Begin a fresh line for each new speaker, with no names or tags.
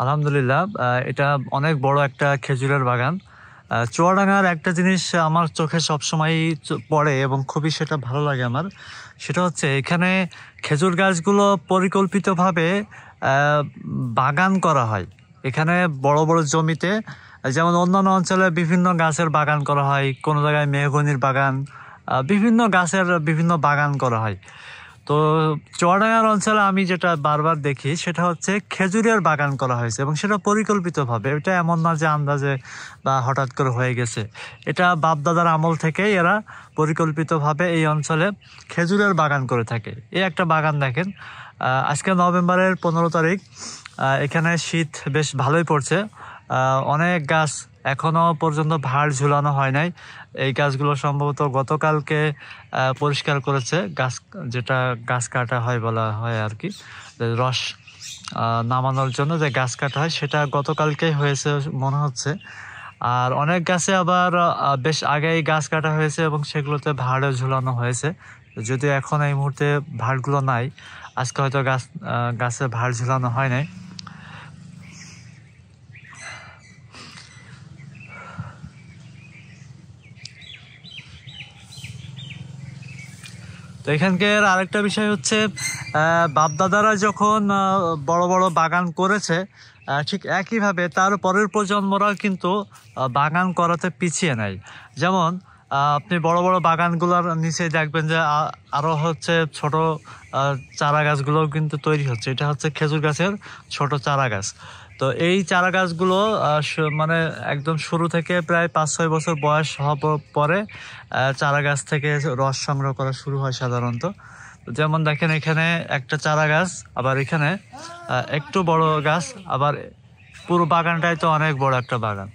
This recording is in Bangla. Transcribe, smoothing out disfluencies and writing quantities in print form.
আলহামদুলিল্লাহ, এটা অনেক বড় একটা খেজুরের বাগান। চুয়াডাঙ্গার একটা জিনিস আমার চোখে সবসময়ই পড়ে এবং খুবই সেটা ভালো লাগে আমার। সেটা হচ্ছে এখানে খেজুর গাছগুলো পরিকল্পিতভাবে বাগান করা হয়। এখানে বড় বড় জমিতে, যেমন অন্যান্য অঞ্চলে বিভিন্ন গাছের বাগান করা হয়, কোনো জায়গায় মেহগনির বাগান, বিভিন্ন গাছের বিভিন্ন বাগান করা হয়। তো চুয়াডাঙ্গার অঞ্চলে আমি যেটা বারবার দেখি সেটা হচ্ছে খেজুরের বাগান করা হয়েছে এবং সেটা পরিকল্পিতভাবে। এটা এমন না যে আন্দাজে বা হঠাৎ করে হয়ে গেছে। এটা বাপদাদার আমল থেকেই এরা পরিকল্পিতভাবে এই অঞ্চলে খেজুরের বাগান করে থাকে। এই একটা বাগান দেখেন, আজকে নভেম্বরের 15 তারিখ। এখানে শীত বেশ ভালোই পড়ছে। অনেক গাছ এখনো পর্যন্ত ভাড় ঝুলানো হয় নাই। এই গাছগুলো সম্ভবত গতকালকে পরিষ্কার করেছে, গাছ যেটা গাছ কাটা হয় বলা হয় আর কি, রস নামানোর জন্য যে গাছ কাটা হয় সেটা গতকালকেই হয়েছে মনে হচ্ছে। আর অনেক গাছে আবার বেশ আগেই গাছ কাটা হয়েছে এবং সেগুলোতে ভাড়ও ঝুলানো হয়েছে। যদিও এখন এই মুহূর্তে ভাড়গুলো নাই, আজকে হয়তো গাছে ভাড় ঝুলানো হয় নাই। তো এখানকার আরেকটা বিষয় হচ্ছে, বাপদাদারা যখন বড় বড় বাগান করেছে, ঠিক একইভাবে তার পরের প্রজন্মরা কিন্তু বাগান করাতে পিছিয়ে নাই। যেমন আপনি বড় বড় বাগানগুলোর নিচে দেখবেন যে আরো হচ্ছে ছোট চারা গাছগুলোও কিন্তু তৈরি হচ্ছে। এটা হচ্ছে খেজুর গাছের ছোট চারা গাছ। তো এই চারা গাছগুলো মানে একদম শুরু থেকে প্রায় 5-6 বছর বয়স হওয়ার পরে চারা গাছ থেকে রস সংগ্রহ করা শুরু হয় সাধারণত। যেমন দেখেন এখানে একটা চারা গাছ, আবার এখানে একটু বড় গাছ, আবার পুরো বাগানটাই তো অনেক বড় একটা বাগান।